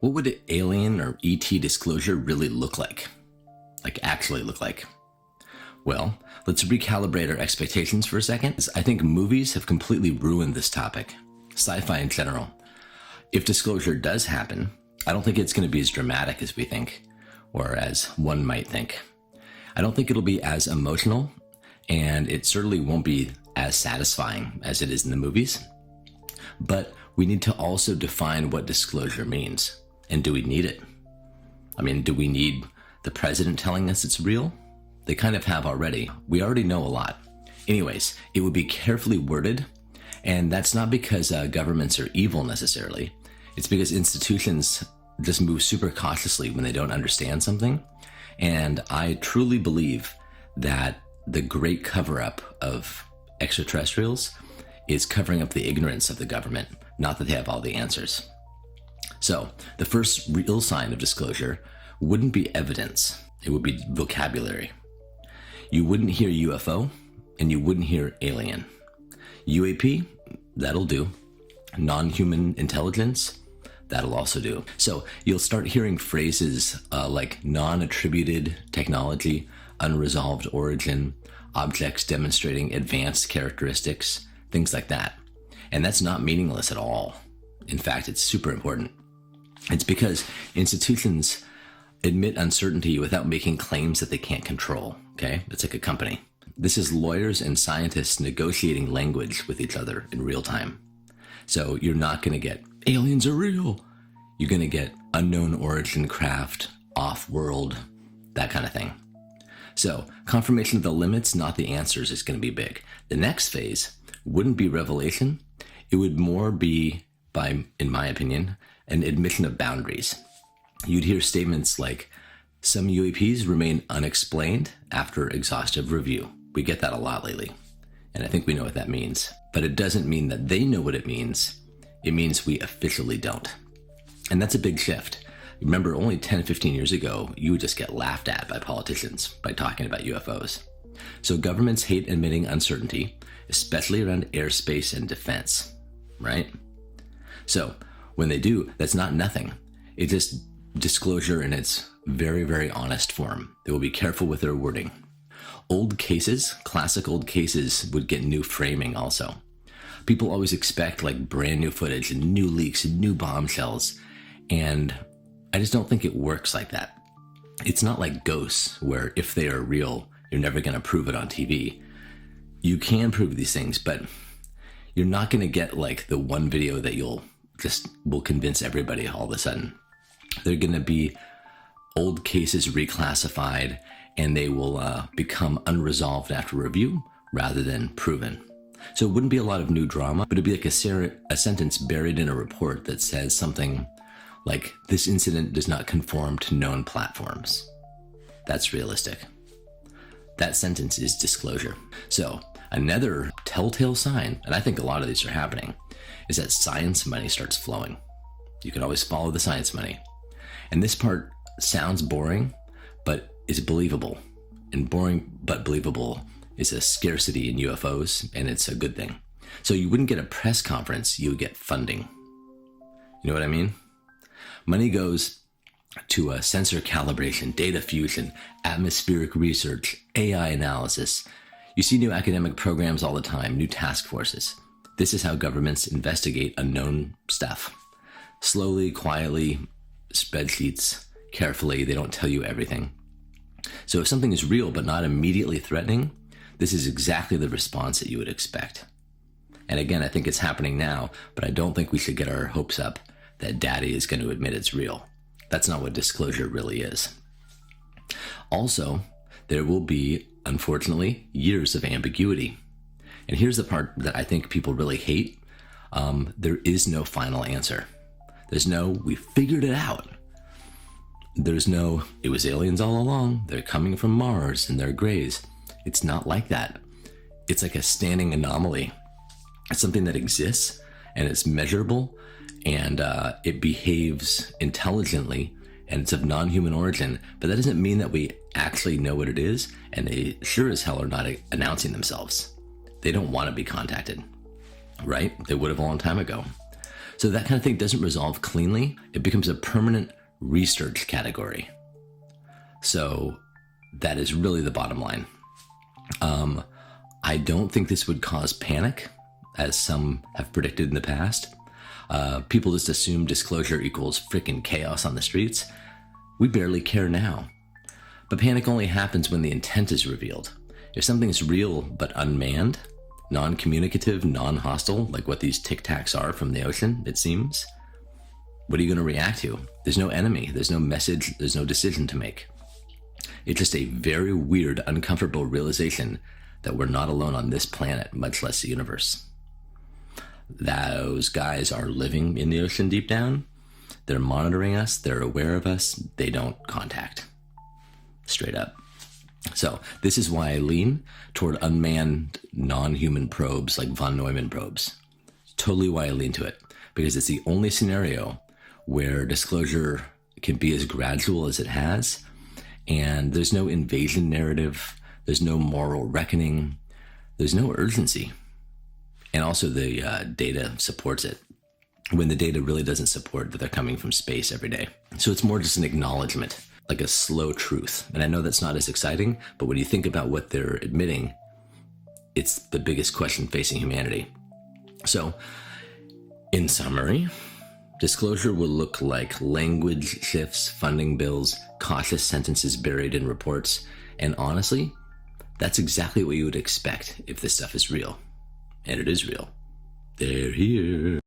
What would alien or ET disclosure really look like? Like actually look like? Well, let's recalibrate our expectations for a second. I think movies have completely ruined this topic, sci-fi in general. If disclosure does happen, I don't think it's going to be as dramatic as we think, or as one might think. I don't think it'll be as emotional, and it certainly won't be as satisfying as it is in the movies. But we need to also define what disclosure means. And do we need it? I mean, do we need the president telling us it's real? They kind of have already. We already know a lot. Anyways, it would be carefully worded, and that's not because governments are evil necessarily. It's because institutions just move super cautiously when they don't understand something. And I truly believe that the great cover-up of extraterrestrials is covering up the ignorance of the government, not that they have all the answers. So the first real sign of disclosure wouldn't be evidence, it would be vocabulary. You wouldn't hear UFO, and you wouldn't hear alien. UAP, that'll do. Non-human intelligence, that'll also do. So you'll start hearing phrases like non-attributed technology, unresolved origin, objects demonstrating advanced characteristics, things like that. And that's not meaningless at all. In fact, it's super important. It's because institutions admit uncertainty without making claims that they can't control, okay? It's like a company. This is lawyers and scientists negotiating language with each other in real time. So you're not going to get aliens are real. You're going to get unknown origin craft, off-world, that kind of thing. So confirmation of the limits, not the answers, is going to be big. The next phase wouldn't be revelation. It would more be, in my opinion, an admission of boundaries. You'd hear statements like, some UAPs remain unexplained after exhaustive review. We get that a lot lately, and I think we know what that means. But it doesn't mean that they know what it means. It means we officially don't. And that's a big shift. Remember, only 10, 15 years ago, you would just get laughed at by politicians by talking about UFOs. So governments hate admitting uncertainty, especially around airspace and defense, right? So when they do, that's not nothing. It's just disclosure in its very, very honest form. They will be careful with their wording. Old cases, classic old cases, would get new framing also. People always expect like brand new footage and new leaks and new bombshells. And I just don't think it works like that. It's not like ghosts where if they are real, you're never going to prove it on TV. You can prove these things, but you're not going to get like the one video that will convince everybody all of a sudden. They're going to be old cases reclassified, and they will become unresolved after review rather than proven. So it wouldn't be a lot of new drama, but it'd be like a sentence buried in a report that says something like, this incident does not conform to known platforms. That's realistic. That sentence is disclosure. So another telltale sign, and I think a lot of these are happening, is that science money starts flowing. You can always follow the science money. And this part sounds boring, but is believable. And boring but believable is a scarcity in UFOs, and it's a good thing. So you wouldn't get a press conference, you would get funding. You know what I mean? Money goes to sensor calibration, data fusion, atmospheric research, AI analysis. You see new academic programs all the time, new task forces. This is how governments investigate unknown stuff. Slowly, quietly, spreadsheets, carefully, they don't tell you everything. So if something is real but not immediately threatening, this is exactly the response that you would expect. And again, I think it's happening now, but I don't think we should get our hopes up that daddy is going to admit it's real. That's not what disclosure really is. Also, there will be, unfortunately, years of ambiguity. And here's the part that I think people really hate. There is no final answer. There's no, we figured it out. There's no, it was aliens all along. They're coming from Mars and they're grays. It's not like that. It's like a standing anomaly. It's something that exists and it's measurable and it behaves intelligently and it's of non-human origin, but that doesn't mean that we actually know what it is, and they sure as hell are not announcing themselves. They don't want to be contacted, right? They would have a long time ago. So that kind of thing doesn't resolve cleanly. It becomes a permanent research category. So that is really the bottom line. I don't think this would cause panic, as some have predicted in the past. People just assume disclosure equals freaking chaos on the streets. We barely care now. But panic only happens when the intent is revealed. If something's real but unmanned, non-communicative, non-hostile, like what these Tic Tacs are from the ocean, it seems, what are you going to react to? There's no enemy, there's no message, there's no decision to make. It's just a very weird, uncomfortable realization that we're not alone on this planet, much less the universe. Those guys are living in the ocean deep down. They're monitoring us, they're aware of us, they don't contact. Straight up. So this is why I lean toward unmanned, non-human probes like von Neumann probes. Totally why I lean to it, because it's the only scenario where disclosure can be as gradual as it has, and there's no invasion narrative, there's no moral reckoning, there's no urgency. And also the data supports it, when the data really doesn't support that they're coming from space every day. So it's more just an acknowledgement, like a slow truth. And I know that's not as exciting, but when you think about what they're admitting, it's the biggest question facing humanity. So, in summary, disclosure will look like language shifts, funding bills, cautious sentences buried in reports, and honestly, that's exactly what you would expect if this stuff is real. And it is real. They're here.